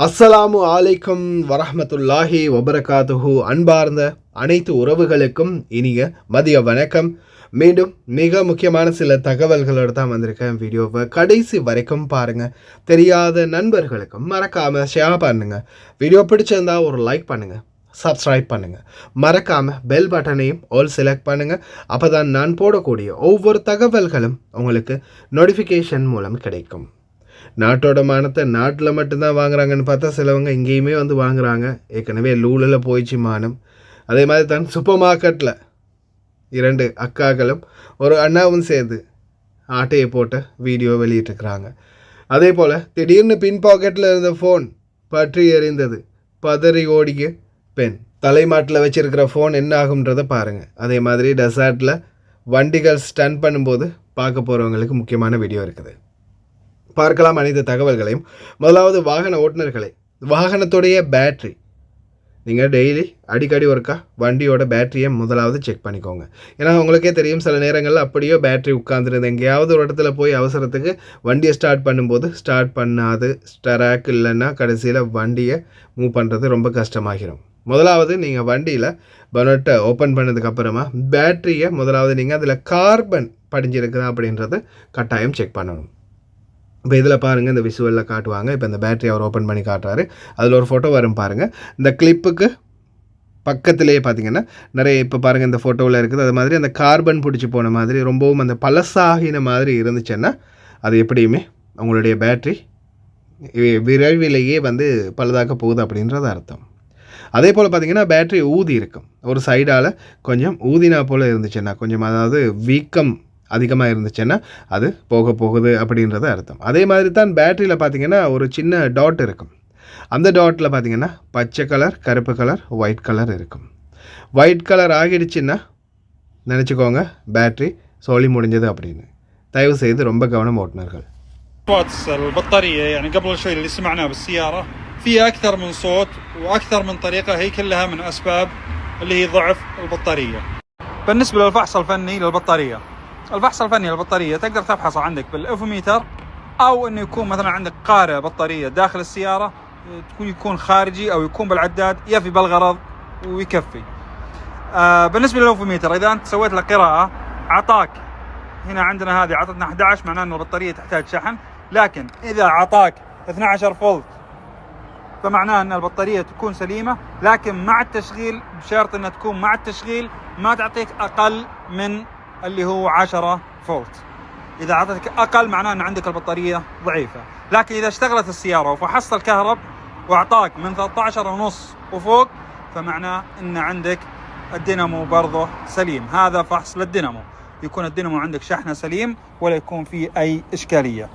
அஸ்ஸலாமு அலைக்கும் வரஹ்மத்துல்லாஹி வபரகாத்துஹு. அன்பார்ந்த அனைத்து உறவுகளுக்கும் இனிய மதிய வணக்கம். மீண்டும் மிக முக்கியமான சில தகவல்களோடு தான் வந்திருக்கேன். வீடியோவை கடைசி வரைக்கும் பாருங்கள். தெரியாத நண்பர்களுக்கும் மறக்காமல் ஷேர் பண்ணுங்கள். வீடியோ பிடிச்சிருந்தா ஒரு லைக் பண்ணுங்கள், சப்ஸ்கிரைப் பண்ணுங்கள். மறக்காமல் பெல் பட்டனையும் ஆல் செலக்ட் பண்ணுங்கள். அப்போ தான் நான் போடக்கூடிய ஒவ்வொரு தகவல்களும் உங்களுக்கு நோட்டிஃபிகேஷன் மூலம் கிடைக்கும். நாட்டோட மானத்தை நாட்டில் மட்டும்தான் வாங்குறாங்கன்னு பார்த்தா சிலவங்க இங்கேயுமே வந்து வாங்குறாங்க. ஏற்கனவே லூலில் போயிடுச்சு மானம். அதே மாதிரி தான் சூப்பர் மார்க்கெட்டில் 2 அக்காக்களும் ஒரு அண்ணாவும் சேர்ந்து ஆட்டையை போட்ட வீடியோ வெளியிட்டிருக்கிறாங்க. அதே போல் திடீர்னு பின் பாக்கெட்டில் இருந்த ஃபோன் பற்றி எறிந்தது. பதறி ஓடிய பெண். தலைமாட்டில் வச்சுருக்கிற ஃபோன் என்ன ஆகுன்றதை பாருங்கள். அதே மாதிரி டெசர்ட்டில் வண்டிகள் ஸ்டன் பண்ணும்போது பார்க்க போகிறவங்களுக்கு முக்கியமான வீடியோ இருக்குது. பார்க்கலாம் அனைத்து தகவல்களையும். முதலாவது வாகன ஓட்டுநர்களை, வாகனத்துடைய பேட்ரி நீங்கள் டெய்லி அடிக்கடி ஒருக்கா வண்டியோட பேட்டரியை முதலாவது செக் பண்ணிக்கோங்க. ஏன்னா உங்களுக்கே தெரியும், சில நேரங்களில் அப்படியோ பேட்ரி உட்காந்துருந்து எங்கேயாவது ஒரு இடத்துல போய் அவசரத்துக்கு வண்டியை ஸ்டார்ட் பண்ணும்போது ஸ்டார்ட் பண்ணாது, ஸ்டராக் இல்லைன்னா கடைசியில் வண்டியை மூவ் பண்ணுறது ரொம்ப கஷ்டமாகிடும். முதலாவது நீங்கள் வண்டியில் பனட்டை ஓப்பன் பண்ணதுக்கப்புறமா பேட்டரியை முதலாவது நீங்கள் அதில் கார்பன் படிஞ்சிருக்குதா அப்படின்றத கட்டாயம் செக் பண்ணணும். இப்போ இதில் பாருங்கள், இந்த விசுவலில் காட்டுவாங்க. இப்போ இந்த பேட்டரி அவர் ஓப்பன் பண்ணி காட்டுறாரு. அதில் ஒரு ஃபோட்டோ வரும் பாருங்கள். இந்த கிளிப்புக்கு பக்கத்துலேயே பார்த்தீங்கன்னா நிறைய இப்போ பாருங்கள் இந்த ஃபோட்டோவில் இருக்குது. அது மாதிரி அந்த கார்பன் பிடிச்சி போன மாதிரி ரொம்பவும் அந்த பழசாகின மாதிரி இருந்துச்சுன்னா அது எப்படியுமே உங்களுடைய பேட்ரி விரைவிலேயே வந்து பழுதாக்க போகுது அப்படின்றது அர்த்தம். அதே போல் பார்த்திங்கன்னா பேட்ரி ஊதி இருக்கும். ஒரு சைடால் கொஞ்சம் ஊதினா போல் இருந்துச்சுன்னா, கொஞ்சம் அதாவது வீக்கம் அதிகமாக இருந்துச்சுன்னா அது போக போகுது அப்படின்றது அர்த்தம். அதே மாதிரி தான் பேட்டரியில் பார்த்திங்கன்னா ஒரு சின்ன டாட் இருக்கும். அந்த டாட்டில் பார்த்திங்கன்னா பச்சை கலர், கருப்பு கலர், ஒயிட் கலர் இருக்கும். ஒயிட் கலர் ஆகிடுச்சுன்னா நினச்சிக்கோங்க பேட்ரி சோலி முடிஞ்சது அப்படின்னு. தயவு செய்து ரொம்ப கவனம் ஓட்டுநர்கள். البطارية يعني قبل شوي اللي سمعناه بالسيارة فيها أكثر من صوت وأكثر من طريقة، هي كلها من أسباب اللي هي ضعف البطارية. بالنسبة للفحص الفني للبطارية، الفحص الفني للبطارية تقدر تفحص عندك بالإفوميتر، أو إنه يكون مثلا عندك قارئ بطارية داخل السيارة يكون خارجي، أو يكون بالعداد يفي بالغرض ويكفي. بالنسبة للإفوميتر إذا أنت سويت له قراءة عطاك هنا عندنا هذه عطتنا 11، معناه أن البطارية تحتاج شحن. لكن إذا عطاك 12 فولت فمعناه أن البطارية تكون سليمة، لكن مع التشغيل بشرط أنها تكون مع التشغيل ما تعطيك أقل من اللي هو 10 فولت. إذا عطتك أقل معناه أن عندك البطارية ضعيفة. لكن إذا اشتغلت السيارة وفحصت الكهرب وأعطاك من 13.5 وفوق فمعناه أن عندك الدينامو برضه سليم. هذا فحص للدينامو، يكون الدينامو عندك شحنه سليم ولا يكون فيه اي اشكاليه.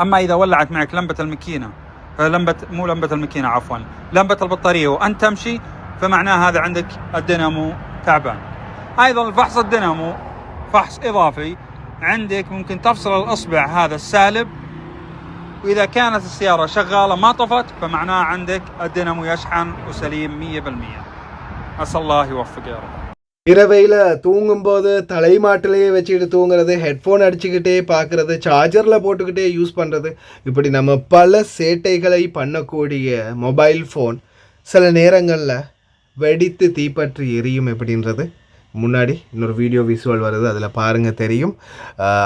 اما اذا ولعت معك لمبه الماكينه، مو لمبه الماكينه عفوا، لمبه البطاريه وانت تمشي فمعناه هذا عندك الدينامو تعبان. ايضا فحص الدينامو فحص اضافي، عندك ممكن تفصل الاصبع هذا السالب، واذا كانت السياره شغاله ما طفت فمعناه عندك الدينامو يشحن وسليم 100%. اسال الله يوفق يا رب. இரவையில் தூங்கும்போது தலைமாட்டிலேயே வச்சுக்கிட்டு தூங்குறது, ஹெட்ஃபோன் அடிச்சுக்கிட்டே பார்க்குறது, சார்ஜரில் போட்டுக்கிட்டே யூஸ் பண்ணுறது, இப்படி நம்ம பல சேட்டைகளை பண்ணக்கூடிய மொபைல் ஃபோன் சில நேரங்களில் வெடித்து தீப்பற்றி எரியும். எப்படின்றது முன்னாடி இன்னொரு வீடியோ விசுவல் வருது, அதில் பாருங்கள் தெரியும்.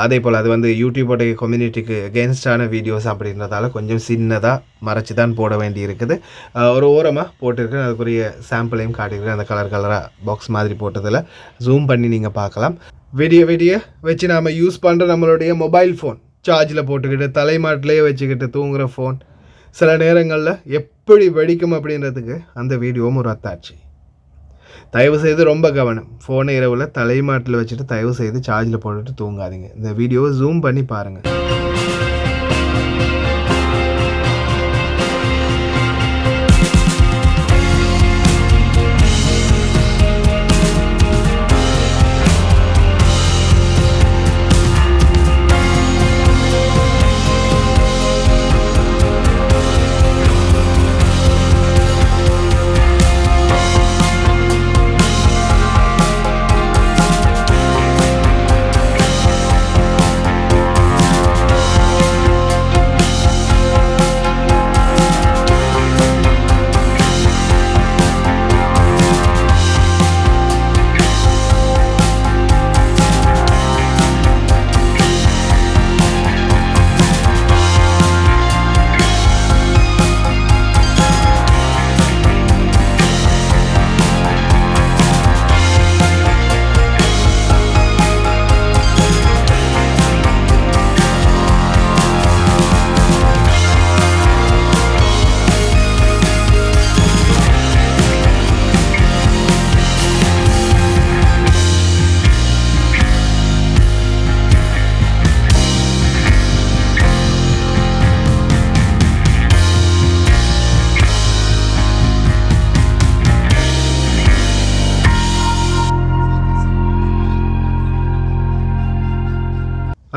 அதே போல் அது வந்து யூடியூபோடைய கம்யூனிட்டிக்கு அகேன்ஸ்டான வீடியோஸ் அப்படின்றதால கொஞ்சம் சின்னதாக மறைச்சி தான் போட வேண்டி இருக்குது. ஒரு ஓரமாக போட்டிருக்கேன், அதுக்குரிய சாம்பிளையும் காட்டியிருக்கேன். அந்த கலராக பாக்ஸ் மாதிரி போட்டதில் ஜூம் பண்ணி நீங்கள் பார்க்கலாம். விடிய வச்சு நாம் யூஸ் பண்ணுற நம்மளுடைய மொபைல் ஃபோன் சார்ஜில் போட்டுக்கிட்டு தலைமாட்டிலேயே வச்சுக்கிட்டு தூங்குகிற ஃபோன் சில நேரங்களில் எப்படி வெடிக்கும் அப்படின்றதுக்கு அந்த வீடியோவும் ஒரு அத்தாட்சி. தயவு செய்து ரொம்ப கவனம். ஃபோனை இரவில் தலைமாட்டில் வச்சுட்டு தயவு செய்து சார்ஜில் போட்டுட்டு தூங்காதீங்க. இந்த வீடியோவை ஜூம் பண்ணி பாருங்கள்.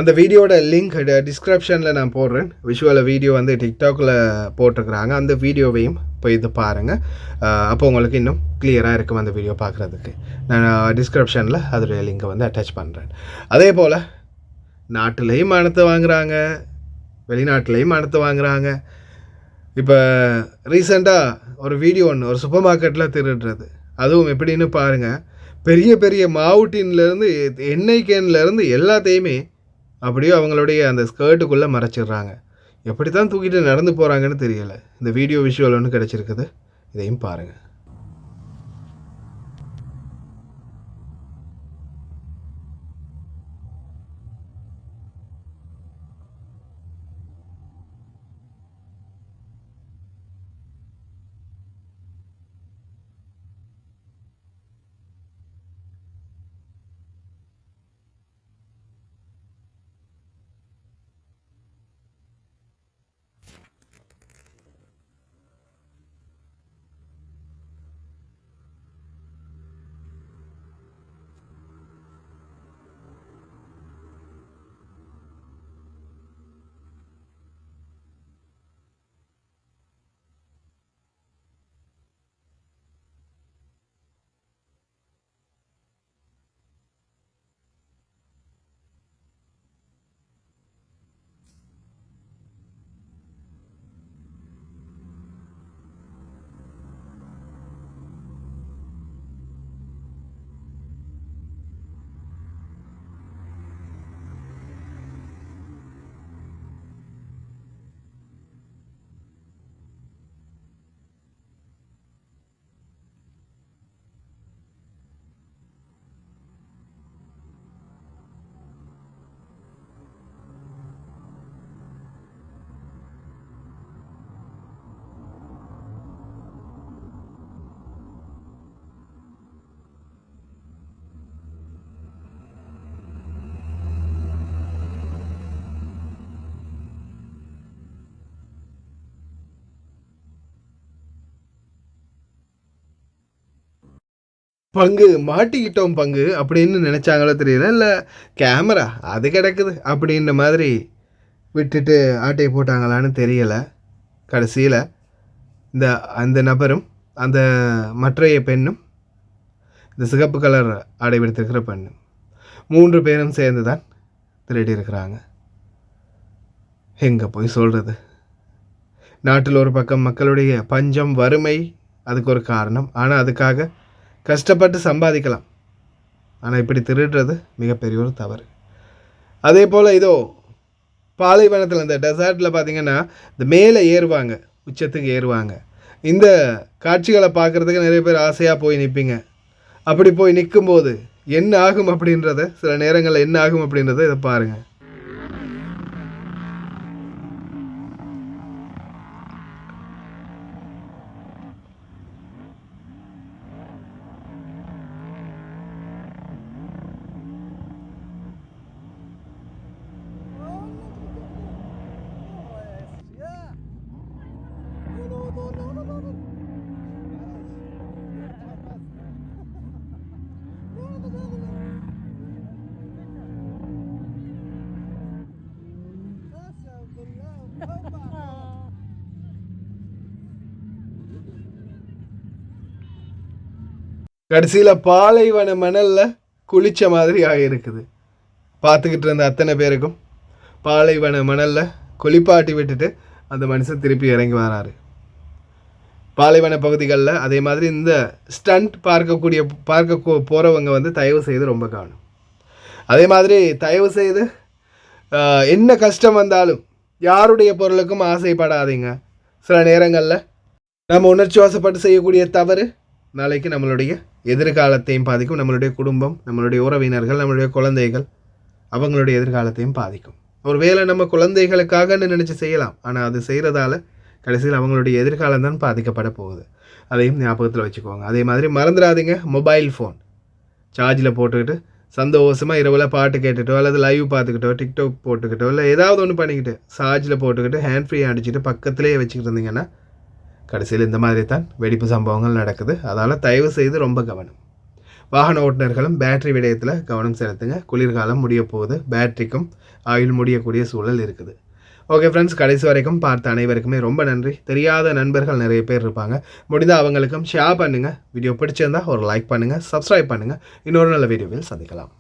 அந்த வீடியோட லிங்க் டிஸ்கிரிப்ஷனில் நான் போடுறேன். விஷுவல் வீடியோ வந்து டிக்டாக்கில் போட்டிருக்கிறாங்க. அந்த வீடியோவையும் போய் இது பாருங்கள். அப்போ உங்களுக்கு இன்னும் கிளியராக இருக்கும் அந்த வீடியோ பார்க்குறதுக்கு. நான் டிஸ்கிரிப்ஷனில் அதோடைய லிங்கை வந்து அட்டாச் பண்ணுறேன். அதே போல் நாட்டிலையும் அனுத்து வாங்குகிறாங்க, வெளிநாட்டிலையும் அனுத்து வாங்குகிறாங்க. இப்போ ரீசெண்டாக ஒரு வீடியோ ஒன்று ஒரு சூப்பர் மார்க்கெட்டில் திருடுறது, அதுவும் எப்படின்னு பாருங்கள். பெரிய பெரிய மாவுட்டின்லேருந்து எண்ணெய் கேன்லேருந்து எல்லாத்தையுமே அப்படியே அவங்களுடைய அந்த ஸ்கர்ட்டுக்குள்ளே மறைச்சிடுறாங்க. எப்படி தான் தூக்கிட்டு நடந்து போகிறாங்கன்னு தெரியலை. இந்த வீடியோ விஷுவல் ஒன்று கிடச்சிருக்குது, இதையும் பாருங்கள். பங்கு மாட்டிக்கிட்டோம் பங்கு அப்படின்னு நினச்சாங்களோ தெரியல, இல்லை கேமரா அது கிடக்குது அப்படின்ற மாதிரி விட்டுட்டு ஆட்டையை போட்டாங்களான்னு தெரியலை. கடைசியில் அந்த நபரும் அந்த மற்றைய பெண்ணும் இந்த சிகப்பு கலர் ஆடை விடுத்திருக்கிற பெண்ணும் 3 பேரும் சேர்ந்து தான் திருடி இருக்கிறாங்க. எங்கே போய் சொல்கிறது? நாட்டில் ஒரு பக்கம் மக்களுடைய பஞ்சம், வறுமை அதுக்கு ஒரு காரணம். ஆனால் அதுக்காக கஷ்டப்பட்டு சம்பாதிக்கலாம். ஆனால் இப்படி திருடுறது மிகப்பெரிய ஒரு தவறு. அதே போல் இதோ பாலைவனத்தில் இந்த டெசர்ட்டில் பார்த்திங்கன்னா இந்த மேலே ஏறுவாங்க, உச்சத்துக்கு ஏறுவாங்க. இந்த காட்சிகளை பார்க்குறதுக்கு நிறைய பேர் ஆசையாக போய் நிற்பீங்க. அப்படி போய் நிற்கும்போது என்ன ஆகும் அப்படின்றத, சில நேரங்களில் என்ன ஆகும் அப்படின்றத இதை பாருங்கள். கடைசியில் பாலைவன மணலில் குளித்த மாதிரி ஆகியிருக்குது. பார்த்துக்கிட்டு இருந்த அத்தனை பேருக்கும் பாலைவன மணலில் குளிப்பாட்டி விட்டுட்டு அந்த மனுஷன் திருப்பி இறங்கி வராரு. பாலைவன பகுதிகளில் அதே மாதிரி இந்த ஸ்டண்ட் பார்க்க போகிறவங்க வந்து தயவு செய்து ரொம்ப காணும். அதே மாதிரி தயவு செய்து என்ன கஷ்டம் வந்தாலும் யாருடைய பொருளுக்கும் ஆசைப்படாதீங்க. சில நேரங்களில் நம்ம உணர்ச்சி வசப்பட்டு செய்யக்கூடிய தவறு நாளைக்கு நம்மளுடைய எதிர்காலத்தையும் பாதிக்கும். நம்மளுடைய குடும்பம், நம்மளுடைய உறவினர்கள், நம்மளுடைய குழந்தைகள், அவங்களுடைய எதிர்காலத்தையும் பாதிக்கும். ஒரு வேளை நம்ம குழந்தைகளுக்காகன்னு நினச்சி செய்யலாம், ஆனால் அது செய்கிறதால கடைசியில் அவங்களுடைய எதிர்காலம் தான் பாதிக்கப்பட போகுது. அதையும் ஞாபகத்தில் வச்சுக்கோங்க. அதே மாதிரி மறந்துடாதீங்க, மொபைல் ஃபோன் சார்ஜில் போட்டுக்கிட்டு சந்தோஷமாக இரவில் பாட்டு கேட்டுட்டோ அல்லது லைவ் பார்த்துக்கிட்டோ டிக்டாக் போட்டுக்கிட்டோ இல்லை ஏதாவது ஒன்று பண்ணிக்கிட்டு சார்ஜில் போட்டுக்கிட்டு ஹேண்ட் ஃப்ரீ அடிச்சுட்டு பக்கத்துலேயே வச்சுக்கிட்டு இருந்தீங்கன்னா கடைசியில் இந்த மாதிரி தான் வெடிப்பு சம்பவங்கள் நடக்குது. அதால் தயவு செய்து ரொம்ப கவனம். வாகன ஓட்டுநர்களும் பேட்டரி விடயத்தில் கவனம் செலுத்துங்க. குளிர்காலம் முடிய போகுது, பேட்டரிக்கும் ஆயுள் முடியக்கூடிய சூழல் இருக்குது. ஓகே ஃப்ரெண்ட்ஸ், கடைசி வரைக்கும் பார்த்த அனைவருக்குமே ரொம்ப நன்றி. தெரியாத நண்பர்கள் நிறைய பேர் இருப்பாங்க, முடிந்தால் அவங்களுக்கும் ஷேர் பண்ணுங்கள். வீடியோ பிடிச்சிருந்தா ஒரு லைக் பண்ணுங்கள், சப்ஸ்கிரைப் பண்ணுங்கள். இன்னொரு நல்ல வீடியோவில் சந்திக்கலாம்.